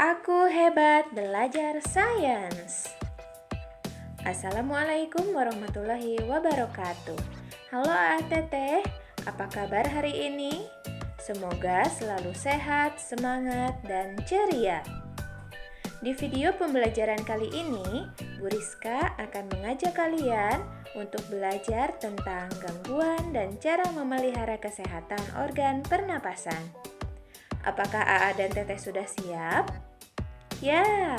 Aku hebat belajar sains. Assalamualaikum warahmatullahi wabarakatuh. Halo Teteh, apa kabar hari ini? Semoga selalu sehat, semangat, dan ceria. Di video pembelajaran kali ini, Bu Rizka akan mengajak kalian untuk belajar tentang gangguan dan cara memelihara kesehatan organ pernapasan. Apakah AA dan Teteh sudah siap? Ya.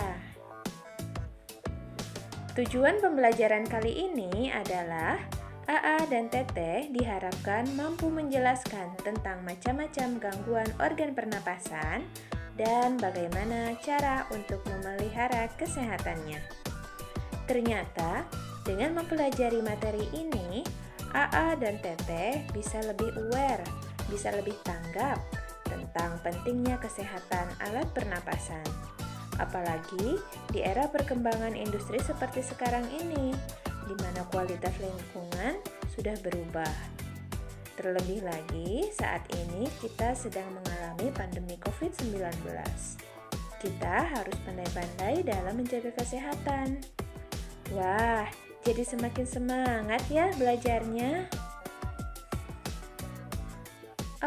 Tujuan pembelajaran kali ini adalah AA dan Teteh diharapkan mampu menjelaskan tentang macam-macam gangguan organ pernapasan dan bagaimana cara untuk memelihara kesehatannya. Ternyata, dengan mempelajari materi ini, AA dan Teteh bisa lebih aware, bisa lebih tanggap tentang pentingnya kesehatan alat pernapasan. Apalagi di era perkembangan industri seperti sekarang ini, di mana kualitas lingkungan sudah berubah. Terlebih lagi saat ini kita sedang mengalami pandemi COVID-19. Kita harus pandai-pandai dalam menjaga kesehatan. Wah, jadi semakin semangat ya belajarnya.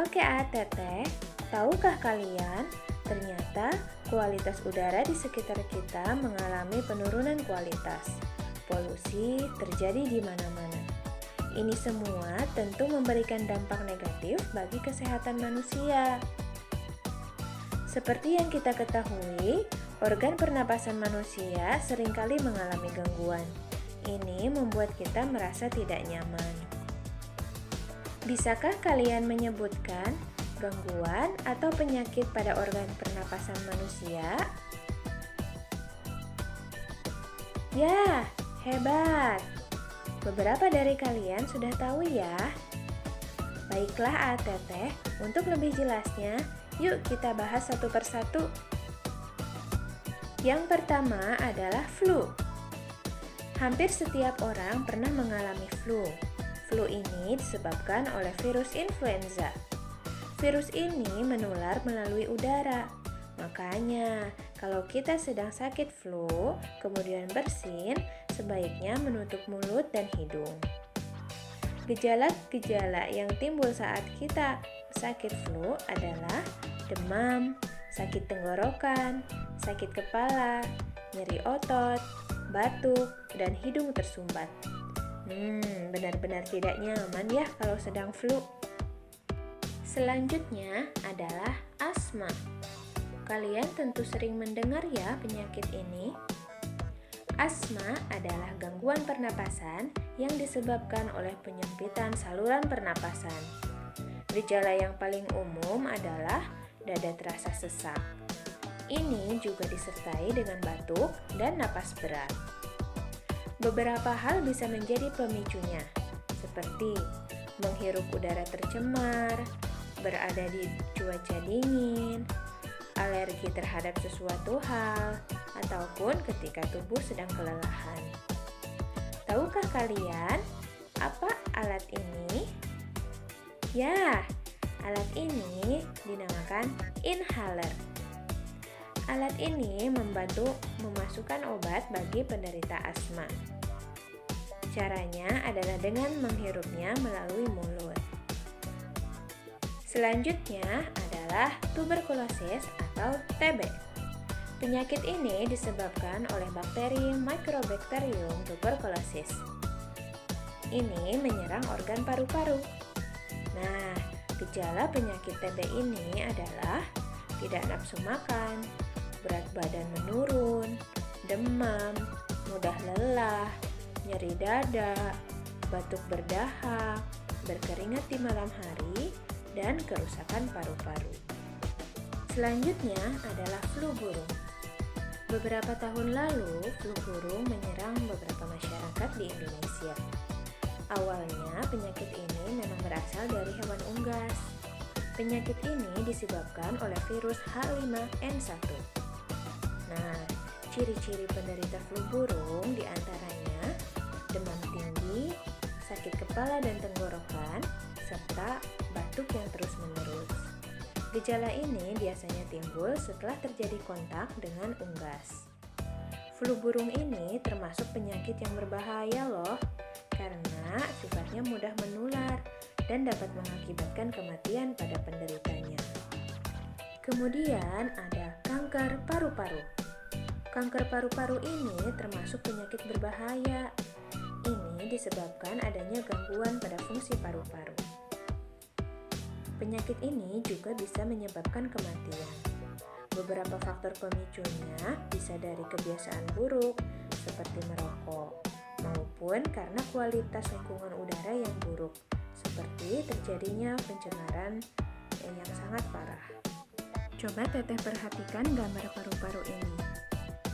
Oke, Teteh, tahukah kalian ternyata kualitas udara di sekitar kita mengalami penurunan kualitas. Polusi terjadi di mana-mana. Ini semua tentu memberikan dampak negatif bagi kesehatan manusia. Seperti yang kita ketahui, organ pernapasan manusia seringkali mengalami gangguan. Ini membuat kita merasa tidak nyaman. Bisakah kalian menyebutkan gangguan atau penyakit pada organ pernapasan manusia? Ya, hebat! Beberapa dari kalian sudah tahu ya. Baiklah Teteh, untuk lebih jelasnya, yuk kita bahas satu persatu. Yang pertama adalah flu. Hampir setiap orang pernah mengalami flu. Flu ini disebabkan oleh virus influenza. Virus ini menular melalui udara. Makanya, kalau kita sedang sakit flu, kemudian bersin, sebaiknya menutup mulut dan hidung. Gejala-gejala yang timbul saat kita sakit flu adalah demam, sakit tenggorokan, sakit kepala, nyeri otot, batuk, dan hidung tersumbat. Benar-benar tidak nyaman ya kalau sedang flu. Selanjutnya adalah asma. Kalian tentu sering mendengar ya penyakit ini. Asma adalah gangguan pernapasan yang disebabkan oleh penyempitan saluran pernapasan. Gejala yang paling umum adalah dada terasa sesak. Ini juga disertai dengan batuk dan napas berat. Beberapa hal bisa menjadi pemicunya, seperti menghirup udara tercemar, berada di cuaca dingin, alergi terhadap sesuatu hal, ataupun ketika tubuh sedang kelelahan. Tahukah kalian apa alat ini? Ya, alat ini dinamakan inhaler. Alat ini membantu memasukkan obat bagi penderita asma. Caranya adalah dengan menghirupnya melalui mulut. Selanjutnya adalah tuberkulosis atau TB. Penyakit ini disebabkan oleh bakteri Mycobacterium tuberculosis. Ini menyerang organ paru-paru. Nah, gejala penyakit TB ini adalah tidak nafsu makan, berat badan menurun, demam, mudah lelah, nyeri dada, batuk berdahak, berkeringat di malam hari, dan kerusakan paru-paru. Selanjutnya adalah flu burung. Beberapa tahun lalu, flu burung menyerang beberapa masyarakat di Indonesia. Awalnya, penyakit ini memang berasal dari hewan unggas. Penyakit ini disebabkan oleh virus H5N1. Nah, ciri-ciri penderita flu burung diantaranya demam tinggi, sakit kepala dan tenggorokan, serta batuk yang terus-menerus. Gejala ini biasanya timbul setelah terjadi kontak dengan unggas. Flu burung ini termasuk penyakit yang berbahaya loh, karena sifatnya mudah menular dan dapat mengakibatkan kematian pada penderitanya. Kemudian ada kanker paru-paru. Kanker paru-paru ini termasuk penyakit berbahaya. Ini disebabkan adanya gangguan pada fungsi paru-paru. Penyakit ini juga bisa menyebabkan kematian. Beberapa faktor pemicunya bisa dari kebiasaan buruk seperti merokok, maupun karena kualitas lingkungan udara yang buruk, seperti terjadinya pencemaran yang sangat parah. Coba Teteh perhatikan gambar paru-paru ini.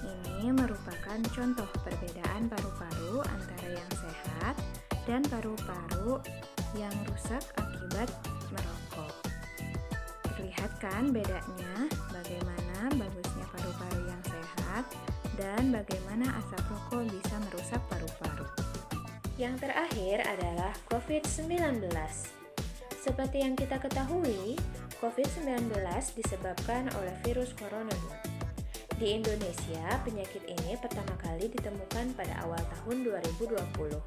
Ini merupakan contoh perbedaan paru-paru antara yang sehat dan paru-paru yang rusak akibat merokok. Terlihat kan bedanya bagaimana bagusnya paru-paru yang sehat dan bagaimana asap rokok bisa merusak paru-paru. Yang terakhir adalah COVID-19. Seperti yang kita ketahui, COVID-19 disebabkan oleh virus corona. Di Indonesia, penyakit ini pertama kali ditemukan pada awal tahun 2020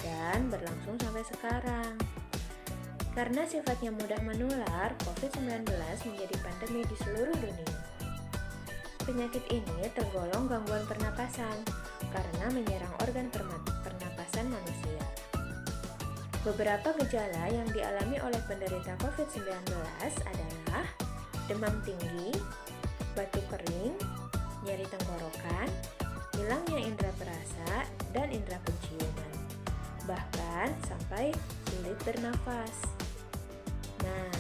dan berlangsung sampai sekarang. Karena sifatnya mudah menular, COVID-19 menjadi pandemi di seluruh dunia. Penyakit ini tergolong gangguan pernapasan karena menyerang organ pernapasan manusia. Beberapa gejala yang dialami oleh penderita COVID-19 adalah demam tinggi, batuk kering, nyeri tenggorokan, hilangnya indera perasa dan indera penciuman, bahkan sampai sulit bernafas. Nah,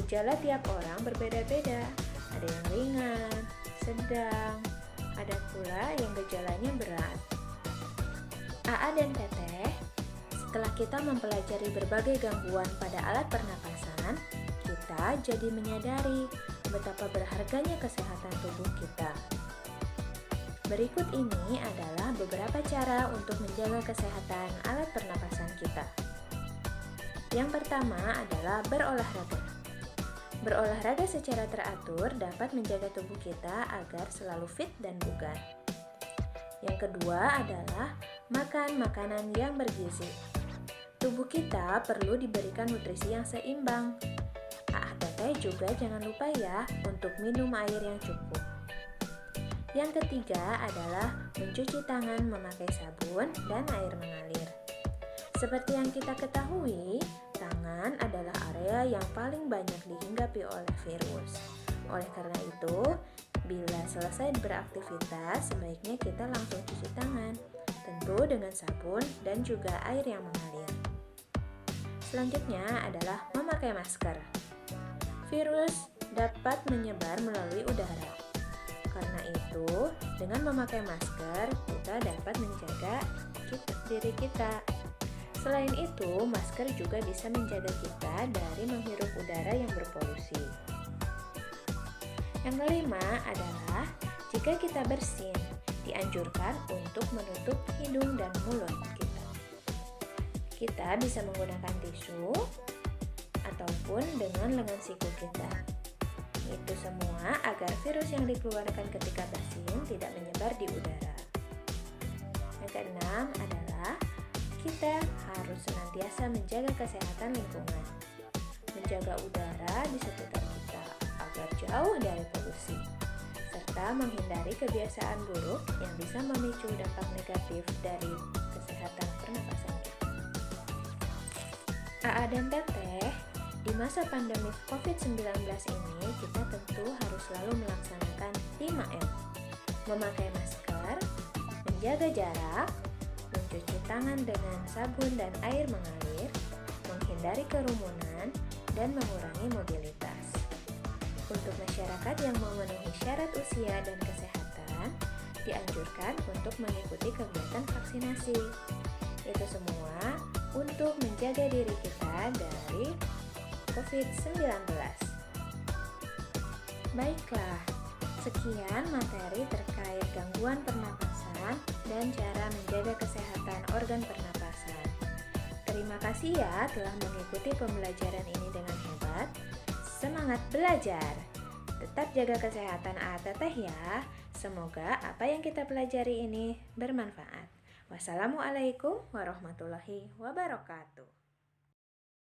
gejala tiap orang berbeda-beda. Ada yang ringan, sedang, ada pula yang gejalanya berat. AA dan Teteh, setelah kita mempelajari berbagai gangguan pada alat pernapasan, kita jadi menyadari betapa berharganya kesehatan tubuh kita. Berikut ini adalah beberapa cara untuk menjaga kesehatan alat pernapasan kita. Yang pertama adalah berolahraga. Berolahraga secara teratur dapat menjaga tubuh kita agar selalu fit dan bugar. Yang kedua adalah makan makanan yang bergizi. Tubuh kita perlu diberikan nutrisi yang seimbang. Teteh juga jangan lupa ya untuk minum air yang cukup. Yang ketiga adalah mencuci tangan memakai sabun dan air mengalir. Seperti yang kita ketahui, tangan adalah area yang paling banyak dihinggapi oleh virus. Oleh karena itu, bila selesai beraktivitas, sebaiknya kita langsung cuci tangan, tentu dengan sabun dan juga air yang mengalir. Selanjutnya adalah memakai masker. Virus dapat menyebar melalui udara. Karena itu, dengan memakai masker, kita dapat menjaga diri kita. Selain itu, masker juga bisa menjaga kita dari menghirup udara yang berpolusi. Yang kelima adalah, jika kita bersin, dianjurkan untuk menutup hidung dan mulut kita. Kita bisa menggunakan tisu ataupun dengan lengan siku kita. Itu semua agar virus yang dikeluarkan ketika bersin tidak menyebar di udara. Yang keenam adalah kita harus senantiasa menjaga kesehatan lingkungan, menjaga udara di sekitar kita agar jauh dari polusi, serta menghindari kebiasaan buruk yang bisa memicu dampak negatif dari kesehatan pernapasan kita. AA dan Teteh, di masa pandemi COVID-19 ini, kita tentu harus selalu melaksanakan 5M. Memakai masker, menjaga jarak, mencuci tangan dengan sabun dan air mengalir, menghindari kerumunan, dan mengurangi mobilitas. Untuk masyarakat yang memenuhi syarat usia dan kesehatan, dianjurkan untuk mengikuti kegiatan vaksinasi. Itu semua untuk menjaga diri kita dari COVID-19. Baiklah, sekian materi terkait gangguan pernapasan dan cara menjaga kesehatan organ pernapasan. Terima kasih ya telah mengikuti pembelajaran ini dengan hebat. semangat belajar. Tetap jaga kesehatan Teteh ya. Semoga apa yang kita pelajari ini bermanfaat. Wassalamualaikum warahmatullahi wabarakatuh.